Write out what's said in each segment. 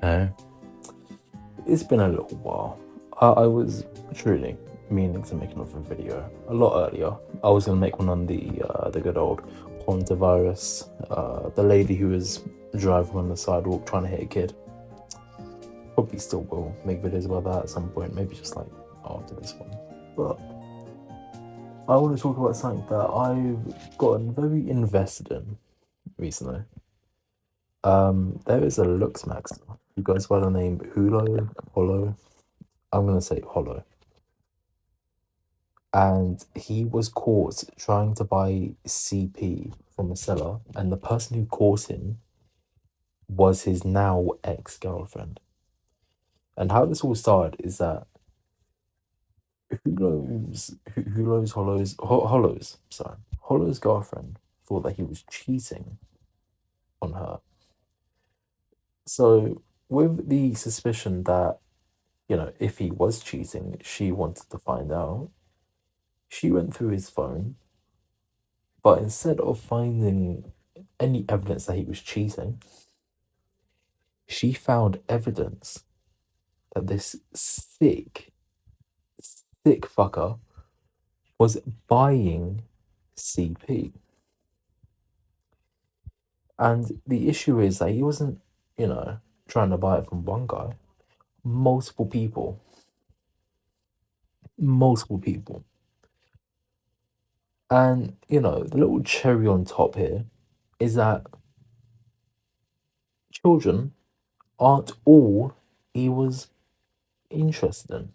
Uh, it's been a little while. I was truly meaning to make another video a lot earlier. I was gonna make one on the good old Hontavirus, the lady who was driving on the sidewalk trying to hit a kid. Probably still will make videos about that at some point, maybe just like after this one. But I want to talk about something that I've gotten very invested in recently. There is a Looksmaxxer who goes by the name Hullo. I'm gonna say Hollow. And he was caught trying to buy CP from a seller, and the person who caught him was his now ex-girlfriend. And how this all started is that Hollow's girlfriend thought that he was cheating on her. So with the suspicion that, if he was cheating, she wanted to find out, she went through his phone, but instead of finding any evidence that he was cheating, she found evidence that this sick fucker was buying CP. And the issue is that he wasn't, trying to buy it from one guy, multiple people. Multiple people. And, the little cherry on top here is that children aren't all he was interested in.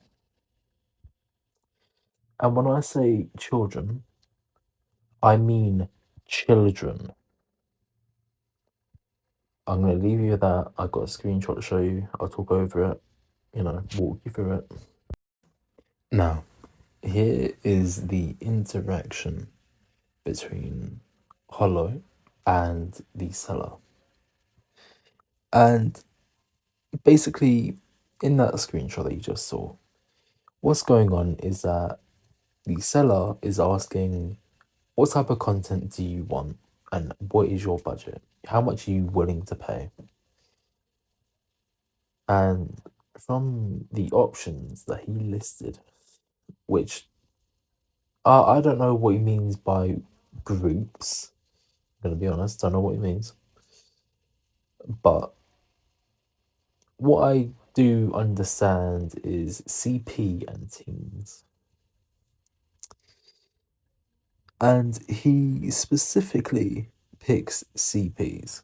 And when I say children, I mean children. I'm going to leave you with that. I've got a screenshot to show you. I'll talk over it, walk you through it. Now, here is the interaction between Hollow and the seller. And basically, in that screenshot that you just saw, what's going on is that the seller is asking, what type of content do you want? And what is your budget? How much are you willing to pay? And from the options that he listed, which I don't know what he means by groups, I'm gonna be honest, don't know what he means. But what I do understand is CP and teens. And he specifically picks CPs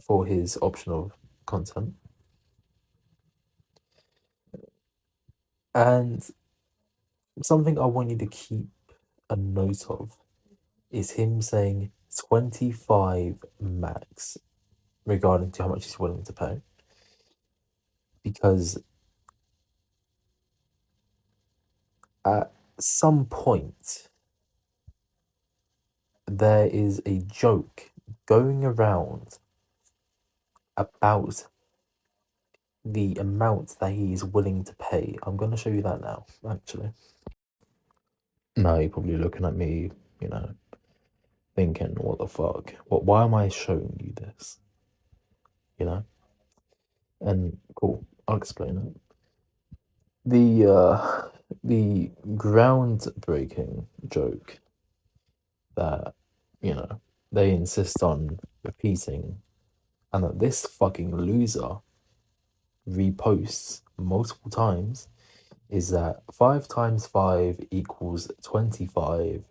for his option of content. And something I want you to keep a note of is him saying 25 max regarding to how much he's willing to pay. Because at some point, there is a joke going around about the amount that he's willing to pay. I'm going to show you that now, actually. Now you're probably looking at me, thinking, what the fuck? Why am I showing you this? And cool, I'll explain it. The groundbreaking joke that, they insist on repeating and that this fucking loser reposts multiple times is that 5 times 5 equals 25,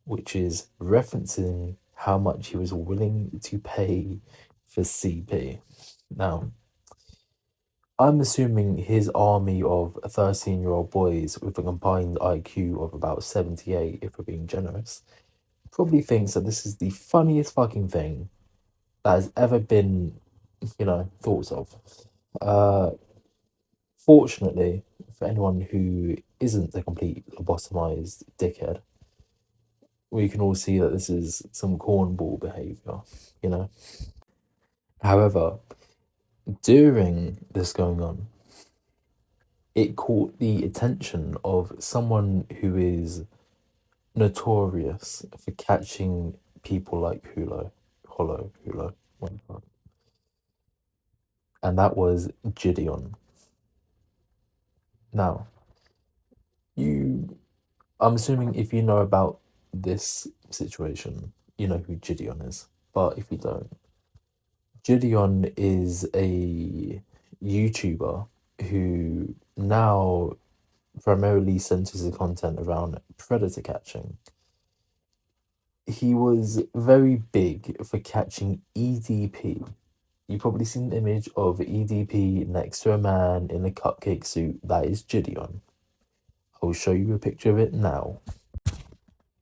which is referencing how much he was willing to pay for CP. Now, I'm assuming his army of 13-year-old boys with a combined IQ of about 78, if we're being generous, probably thinks that this is the funniest fucking thing that has ever been, thought of. Fortunately, for anyone who isn't a complete lobotomized dickhead, we can all see that this is some cornball behavior, However, during this going on, it caught the attention of someone who is notorious for catching people like Hullo, what the fuck? and that was Gideon. Now, you, I'm assuming if you know about this situation, you know who Gideon is. But if you don't, Gideon is a YouTuber who now primarily centers his content around predator catching. He was very big for catching EDP. You've probably seen an image of EDP next to a man in a cupcake suit. That is Gideon. I'll show you a picture of it now.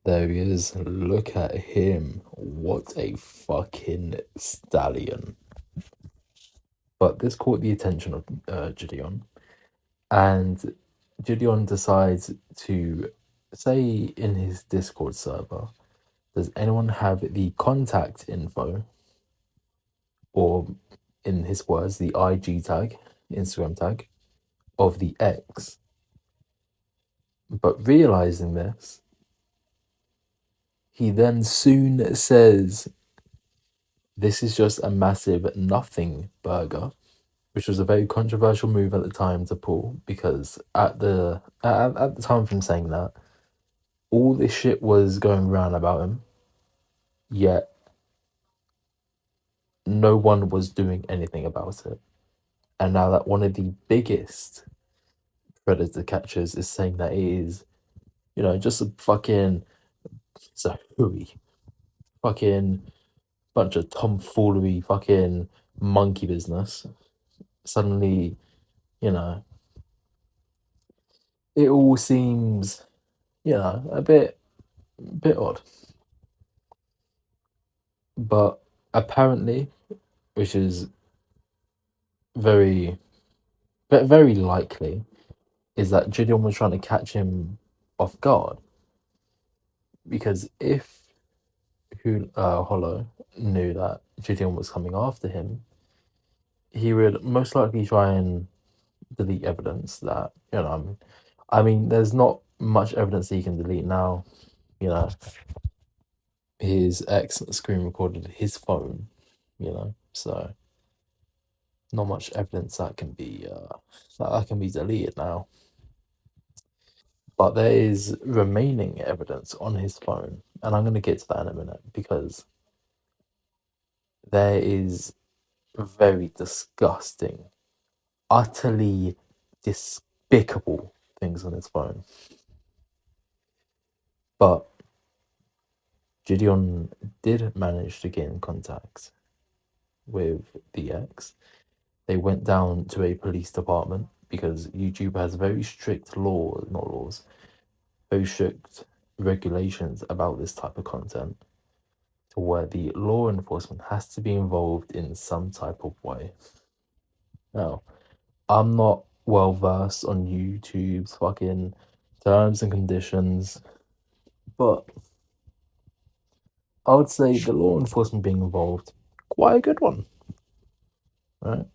There he is. Look at him. What a fucking stallion. But this caught the attention of Gideon. And Gideon decides to say in his Discord server, does anyone have the contact info, or in his words, the IG tag, Instagram tag, of the ex? But realizing this, he then soon says, this is just a massive nothing burger, which was a very controversial move at the time to pull because at the time of him saying that, all this shit was going around about him, yet no one was doing anything about it. And now that one of the biggest predator catchers is saying that it is, just a fucking, it's a hooey, fucking bunch of tomfoolery, fucking monkey business. Suddenly, you know, it all seems, a bit odd. But apparently, which is very, very likely, is that Gideon was trying to catch him off guard. Because if Hollow knew that Gideon was coming after him, he would most likely try and delete evidence that, I mean, there's not much evidence he can delete now. His ex screen recorded his phone, so not much evidence that can be deleted now. But there is remaining evidence on his phone, and I'm going to get to that in a minute because there is very disgusting, utterly despicable things on his phone. But Gideon did manage to get in contact with the ex. They went down to a police department because YouTube has very strict very strict regulations about this type of content, to where the law enforcement has to be involved in some type of way. Now, I'm not well versed on YouTube's fucking terms and conditions, but I would say the law enforcement being involved, quite a good one, right?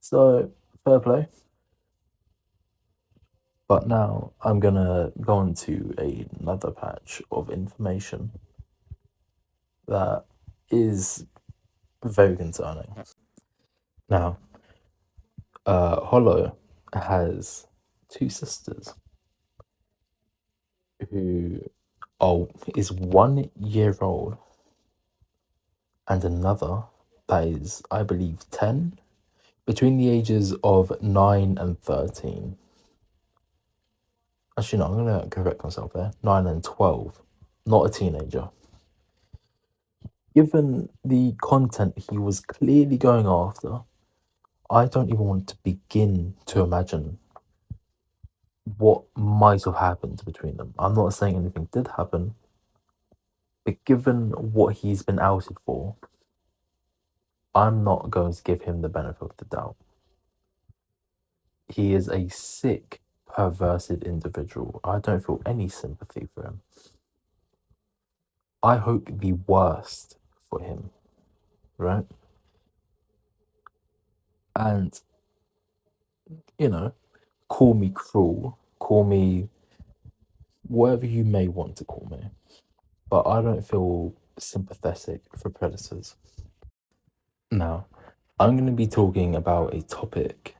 So, fair play. But now I'm gonna go on to another patch of information that is very concerning. Now, Hollow has two sisters who is 1 year old, and another that is, I believe, 10, between the ages of 9 and 13. Actually, no, I'm gonna correct myself there. 9 and 12, not a teenager. Given the content he was clearly going after, I don't even want to begin to imagine what might have happened between them. I'm not saying anything did happen, but given what he's been outed for, I'm not going to give him the benefit of the doubt. He is a sick, perverted individual. I don't feel any sympathy for him. I hope the worst for him, right? And, call me cruel, call me whatever you may want to call me, but I don't feel sympathetic for predators. Now, I'm going to be talking about a topic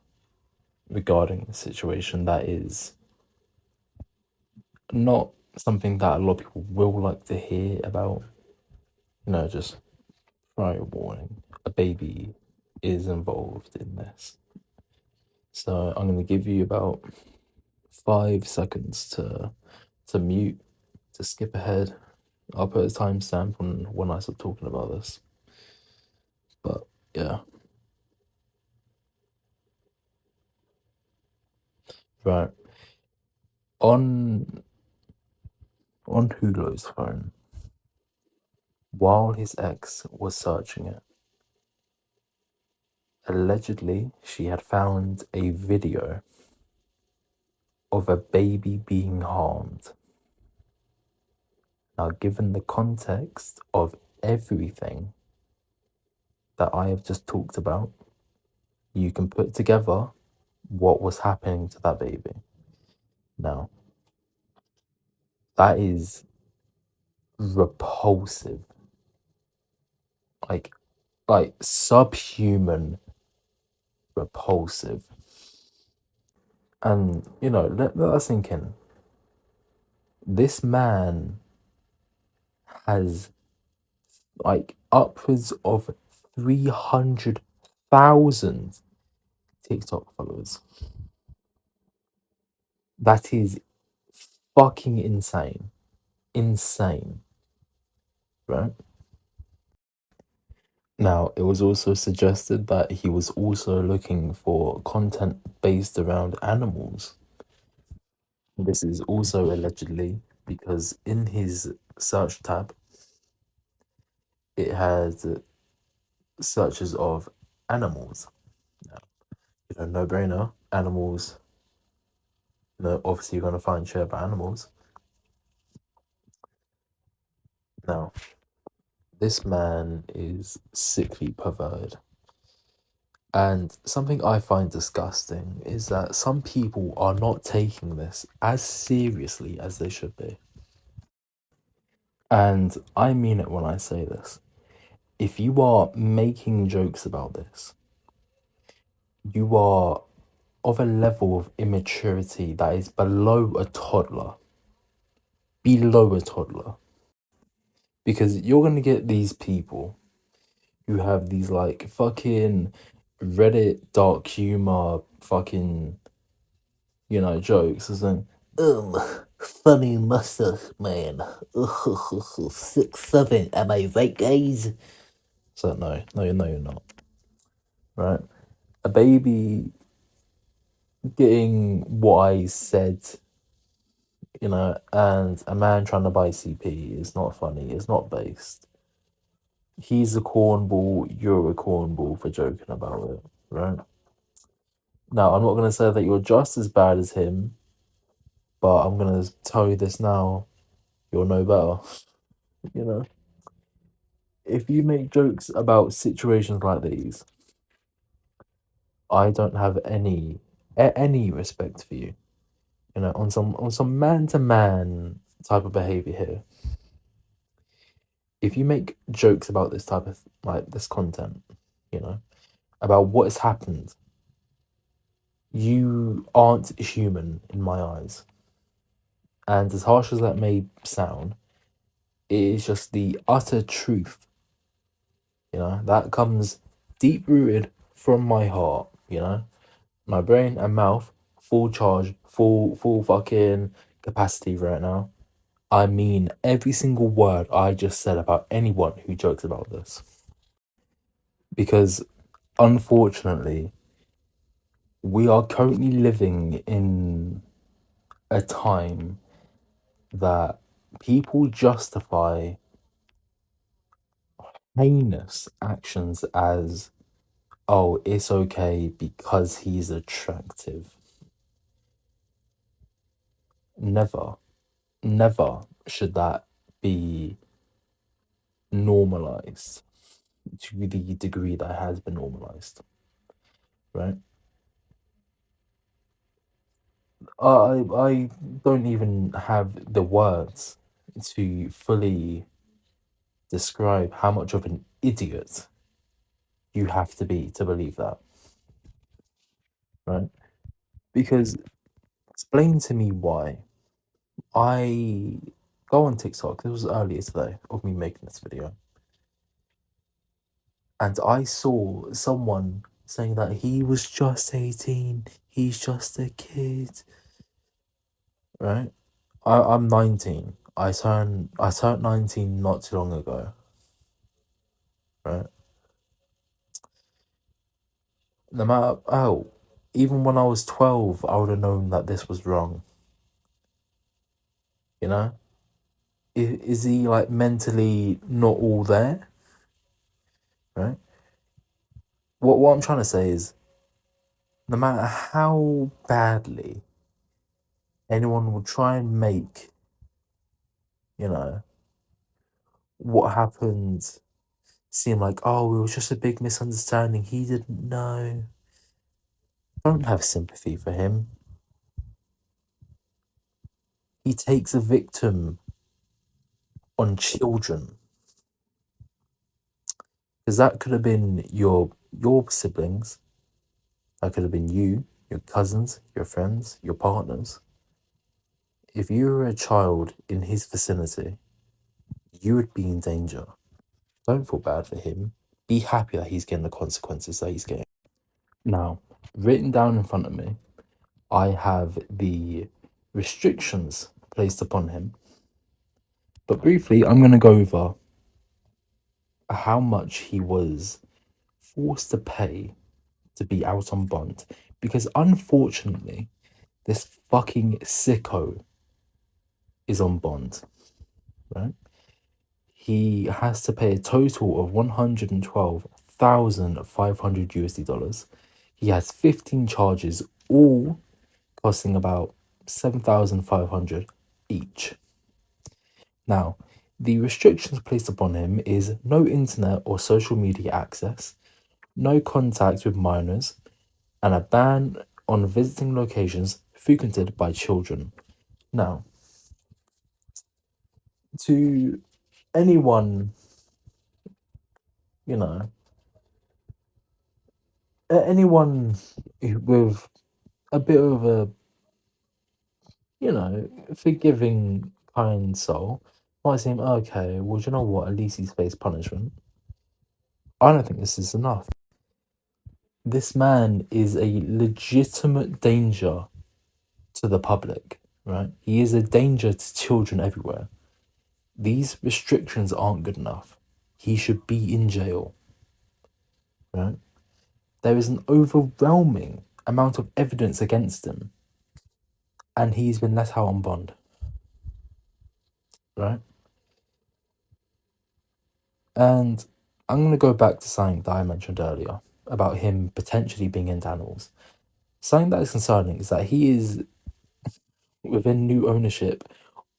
regarding the situation that is not something that a lot of people will like to hear about. Just prior warning, a baby is involved in this. So I'm going to give you about 5 seconds to mute, to skip ahead. I'll put a timestamp on when I stop talking about this. But yeah, right. On Hullo's phone, while his ex was searching it, allegedly she had found a video of a baby being harmed. Now, given the context of everything that I have just talked about, you can put together what was happening to that baby. Now, that is repulsive, like subhuman repulsive. And let us sink in. This man has like upwards of 300,000 TikTok followers. That is fucking insane. Insane, right? Now, it was also suggested that he was also looking for content based around animals. This is also allegedly because in his search tab, it has searches of animals. Now, no brainer. Animals, obviously you're going to find shit about animals. Now, this man is sickly perverted. And something I find disgusting is that some people are not taking this as seriously as they should be. And I mean it when I say this. If you are making jokes about this, you are of a level of immaturity that is below a toddler. Below a toddler. Because you're going to get these people who have these like fucking Reddit dark humor fucking, jokes as in, funny mustache man. 6'7", am I right, guys? So no, you're not. Right? A baby getting what I said, and a man trying to buy CP is not funny. It's not based. He's a cornball. You're a cornball for joking about it, right? Now, I'm not gonna say that you're just as bad as him, but I'm gonna tell you this now: you're no better. You know, if you make jokes about situations like these, I don't have any respect for you. On some man to man type of behavior here. If you make jokes about this type of like this content, you know, about what has happened, you aren't human in my eyes. And as harsh as that may sound, it is just the utter truth. That comes deep rooted from my heart, my brain and mouth, full charge, full fucking capacity right now. I mean every single word I just said about anyone who jokes about this. Because unfortunately, we are currently living in a time that people justify heinous actions as, oh, it's okay because he's attractive. Never, never should that be normalized to the degree that has been normalized, right? I don't even have the words to fully describe how much of an idiot you have to be to believe that, right? Because explain to me why. I go on TikTok, this was earlier today of me making this video, and I saw someone saying that he was just 18, he's just a kid, right? I'm 19. I turned 19 not too long ago, right? No matter how, even when I was 12, I would have known that this was wrong, you know? Is he like mentally not all there, right? What I'm trying to say is, no matter how badly anyone will try and make, you know, what happened seem like, oh, it was just a big misunderstanding, he didn't know. Don't have sympathy for him. He takes a victim on children. Because that could have been your siblings, that could have been you, your cousins, your friends, your partners. If you were a child in his vicinity, you would be in danger. Don't feel bad for him. Be happy that he's getting the consequences that he's getting. Now, written down in front of me, I have the restrictions placed upon him. But briefly, I'm going to go over how much he was forced to pay to be out on bond. Because unfortunately, this fucking sicko is on bond, right? He has to pay a total of 112,500 USD dollars. He has 15 charges, all costing about 7,500 each. Now, the restrictions placed upon him is no internet or social media access, no contact with minors, and a ban on visiting locations frequented by children. Now, to anyone, you know, anyone with a bit of a, forgiving, kind soul might seem, okay, well, do you know what? At least he's faced punishment. I don't think this is enough. This man is a legitimate danger to the public, right? He is a danger to children everywhere. These restrictions aren't good enough. He should be in jail, right? There is an overwhelming amount of evidence against him, and he's been let out on bond, right? And I'm going to go back to something that I mentioned earlier about him potentially being into animals. Something that is concerning is that he is within new ownership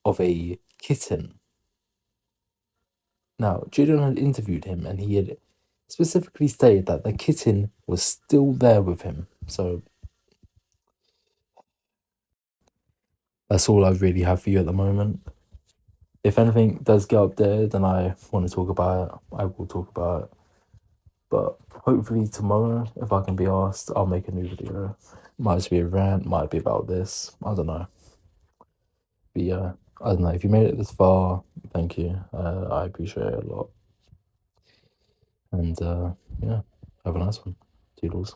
of a kitten. Now, Julian had interviewed him and he had specifically stated that the kitten was still there with him. So that's all I really have for you at the moment. If anything does get up there, then I want to talk about it. I will talk about it. But hopefully tomorrow, if I can be asked, I'll make a new video. Might just be a rant, might be about this. I don't know. But yeah, I don't know. If you made it this far, thank you. I appreciate it a lot. And yeah, have a nice one. Toodles.